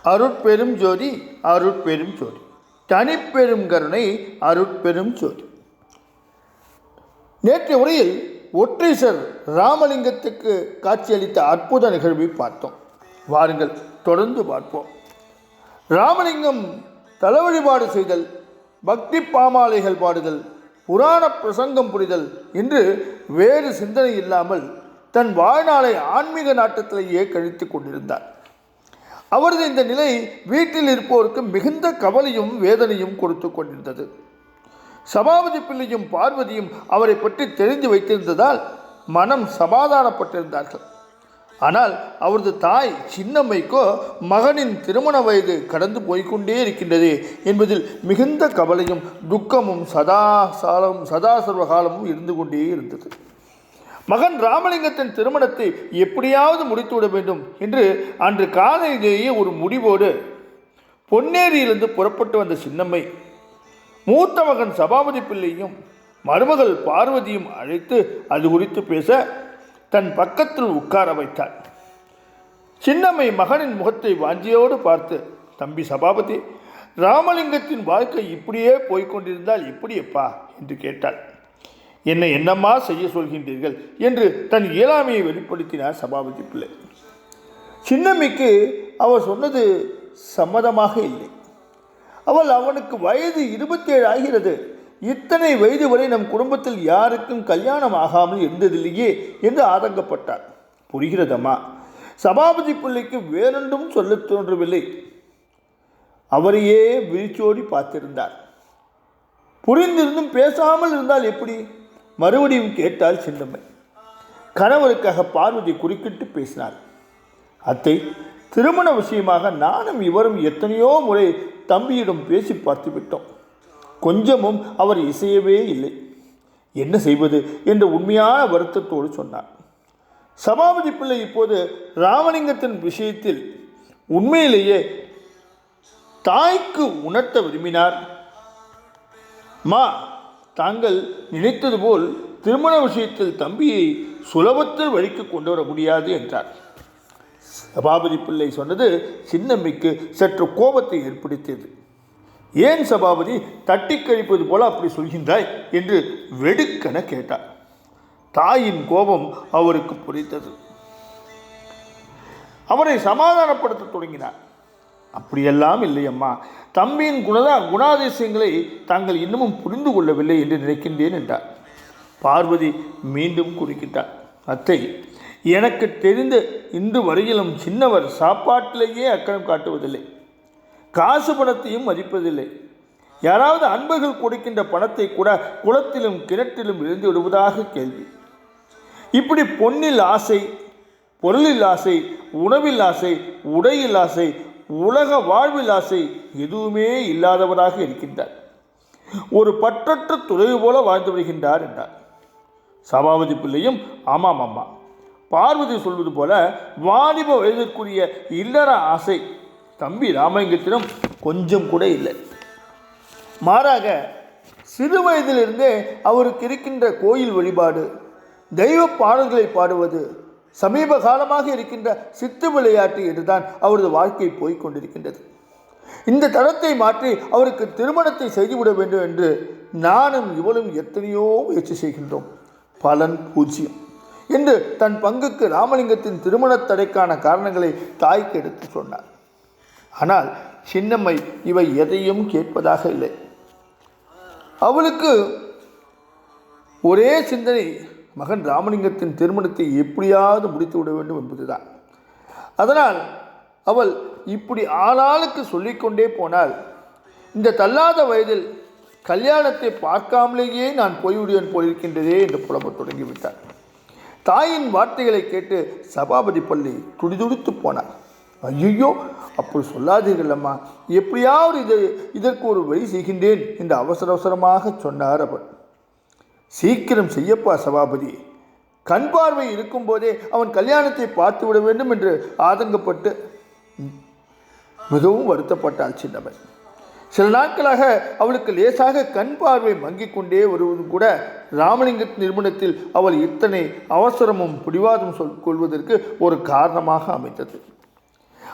அருட்பெரும் ஜோதி அருட்பெரும் ஜோதி தனிப்பெரும் கருணை அருட்பெரும் ஜோதி. நேற்றைய உரையில் ஒற்றைசர் ராமலிங்கத்துக்கு காட்சியளித்த அற்புத நிகழ்வை பார்த்தோம். வாருங்கள் தொடர்ந்து பார்ப்போம். ராமலிங்கம் தல வழிபாடு செய்தல், பக்தி பாமாலைகள் பாடுதல், புராண பிரசங்கம் புரிதல் என்று வேறு சிந்தனை இல்லாமல் தன் வாழ்நாளை ஆன்மீக நாட்டத்திலேயே கழித்து கொண்டிருந்தார். அவரது இந்த நிலை வீட்டில் இருப்போருக்கு மிகுந்த கவலையும் வேதனையும் கொடுத்து கொண்டிருந்தது. சபாபதி பிள்ளையும் பார்வதியும் அவரை பற்றி தெரிந்து வைத்திருந்ததால் மனம் சமாதானப்பட்டிருந்தார்கள். ஆனால் அவரது தாய் சின்னம்மைக்கோ மகனின் திருமண வயது கடந்து போய்கொண்டே இருக்கின்றது என்பதில் மிகுந்த கவலையும் துக்கமும் சதா சர்வகாலமும் இருந்து கொண்டே இருந்தது. மகன் ராமலிங்கத்தின் திருமணத்தை எப்படியாவது முடித்துவிட வேண்டும் என்று அன்று காலையிலேயே ஒரு முடிவோடு பொன்னேரியிலிருந்து புறப்பட்டு வந்த சின்னம்மை மூத்த மகன் சபாபதி பிள்ளையும் மருமகள் பார்வதியும் அழைத்து அது குறித்து பேச தன் பக்கத்தில் உட்கார வைத்தார். சின்னம்மை மகனின் முகத்தை வாஞ்சியோடு பார்த்து, தம்பி சபாபதி, ராமலிங்கத்தின் வாழ்க்கை இப்படியே போய்கொண்டிருந்தால் எப்படியப்பா என்று கேட்டாள். என்னம்மா செய்ய சொல்கின்றீர்கள் என்று தன் இயலாமையை வெளிப்படுத்தினார் சபாபதி பிள்ளை. சின்னம்மைக்கு அவர் சொன்னது சம்மதமாக இல்லை. அவனுக்கு வயது 27 ஆகிறது. இத்தனை வயது வரை நம் குடும்பத்தில் யாருக்கும் கல்யாணம் ஆகாமல் இருந்ததில்லையே என்று ஆதங்கப்பட்டார். புரிகிறதம்மா, சபாபதி பிள்ளைக்கு வேறொன்றும் சொல்ல தோன்றவில்லை. அவரையே வீழ்ச்சியோடி பார்த்திருந்தார். புரிந்திருந்தும் பேசாமல் இருந்தால் எப்படி? மறுபடியும் கேட்டால் சின்னம்மை. கணவருக்காக பார்வதி குறுக்கிட்டு பேசினார். அத்தை, திருமண விஷயமாக நானும் இவரும் எத்தனையோ முறை தம்பியிடம் பேசி பார்த்து விட்டோம். கொஞ்சமும் அவர் இசையவே இல்லை. என்ன செய்வது என்ற உண்மையான வருத்தத்தோடு சொன்னார். சபாபதி பிள்ளை இப்போது ராமலிங்கத்தின் விஷயத்தில் உண்மையிலேயே தாய்க்கு உணர்த்த விரும்பினார். மா, தாங்கள் நினைத்தது போல் திருமண விஷயத்தில் தம்பியை சுலபத்தில் வழிக்கு கொண்டு வர முடியாது என்றார். சபாபதி பிள்ளை சொன்னது சின்னம்மைக்கு சற்று கோபத்தை ஏற்படுத்தியது. ஏன் சபாபதி தட்டி கழிப்பது போல அப்படி சொல்கின்றாய் என்று வெடுக்கென கேட்டார். தாயின் கோபம் அவருக்கு புரிந்தது. அவரை சமாதானப்படுத்த தொடங்கினார். அப்படியெல்லாம் இல்லையம்மா, தம்பியின் குணாதிசயங்களை தாங்கள் இன்னமும் புரிந்து கொள்ளவில்லை என்று நினைக்கின்றேன் என்றார். பார்வதி மீண்டும் குறுக்கிட்டார். அத்தை, எனக்கு தெரிந்த இன்று வரையிலும் சின்னவர் சாப்பாட்டிலேயே அக்கறம் காட்டுவதில்லை, காசு பணத்தையும் மதிப்பதில்லை. யாராவது அன்பர்கள் கொடுக்கின்ற பணத்தை கூட குளத்திலும் கிணற்றிலும் இருந்து விடுவதாக கேள்வி. இப்படி பொன்னில் ஆசை, பொருளில் ஆசை, உணவில் ஆசை, உடையில் ஆசை, உலக வாழ்வில் ஆசை எதுவுமே இல்லாதவராக இருக்கின்றார். ஒரு பற்றற்ற துறவி போல வாழ்ந்து வருகின்றார் என்றார். சபாபதி பிள்ளையும் ஆமாம் அம்மா, பார்வதி சொல்வது போல வாலிப வயதிற்குரிய இல்லற ஆசை தம்பி ராமலிங்கத்திடம் கொஞ்சம் கூட இல்லை. மாறாக சிறு வயதிலிருந்தே அவருக்கு இருக்கின்ற கோயில் வழிபாடு, தெய்வ பாடல்களை பாடுவது, சமீப காலமாக இருக்கின்ற சித்து விளையாட்டு என்றுதான் அவரது வாழ்க்கை போய்கொண்டிருக்கின்றது. இந்த தரத்தை மாற்றி அவருக்கு திருமணத்தை செய்துவிட வேண்டும் என்று நானும் இவளும் எத்தனையோ முயற்சி செய்கின்றோம். பலன் பூஜ்யம் என்று தன் பங்குக்கு ராமலிங்கத்தின் திருமண தடைக்கான காரணங்களை தாய்க்கு எடுத்து சொன்னார். ஆனால் சின்னம்மை இவை எதையும் கேட்பதாக இல்லை. அவளுக்கு ஒரே சிந்தனை, மகன் ராமலிங்கத்தின் திருமணத்தை எப்படியாவது முடித்து விட வேண்டும் என்பதுதான். அதனால் அவள் இப்படி ஆளாளுக்கு சொல்லிக்கொண்டே போனால் இந்த தள்ளாத வயதில் கல்யாணத்தை பார்க்காமலேயே நான் போய்விடுவேன் போலிருக்கின்றதே என்று புலம்பத் தொடங்கிவிட்டார். தாயின் வார்த்தைகளை கேட்டு சபாபதி பள்ளி துடிதுடித்து போனார். ஐயோ, அப்படி சொல்லாதீர்கள் அம்மா, எப்படியாவது இதற்கு ஒரு வழி செய்கின்றேன் என்று அவசரமாக சொன்னார் அவர். சீக்கிரம் செய்யப்பா சபாபதி, கண் பார்வை இருக்கும்போதே அவன் கல்யாணத்தை பார்த்து விட வேண்டும் என்று ஆதங்கப்பட்டு மிகவும் வருத்தப்பட்டாள் சின்னம்மை. சில நாட்களாக அவளுக்கு லேசாக கண் பார்வை மங்கிக் கொண்டே வருவதும் கூட ராமலிங்க நிறுவனத்தில் அவள் இத்தனை அவசரமும் பிடிவாதம் கொள்வதற்கு ஒரு காரணமாக அமைந்தது.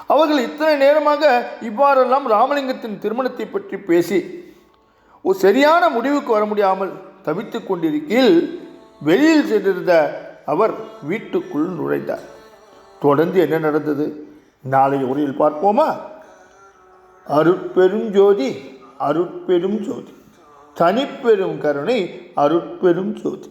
அவர்கள் இத்தனை நேரமாக இவ்வாறெல்லாம் ராமலிங்கத்தின் திருமணத்தை பற்றி பேசி ஒரு சரியான முடிவுக்கு வர முடியாமல் தவித்து கொண்டிருக்கையில் வெளியில் சென்றிருந்த அவர் வீட்டுக்குள் நுழைந்தார். தொடர்ந்து என்ன நடந்தது நாளைய உரையில் பார்ப்போமா? அருட்பெரும் ஜோதி, அருட்பெரும் ஜோதி, தனிப்பெரும் கருணை, அருட்பெரும் ஜோதி.